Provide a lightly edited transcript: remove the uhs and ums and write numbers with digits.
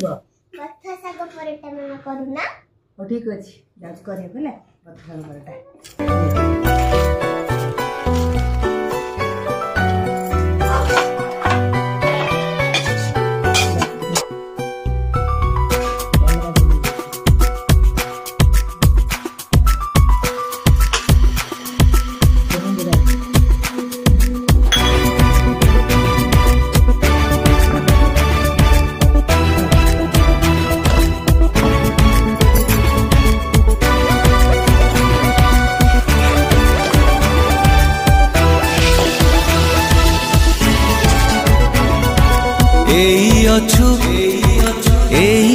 करिबो कथा साग परोटा मामा करूना ओ ठीक अछि जाज करे बोले कथा साग परोटा এই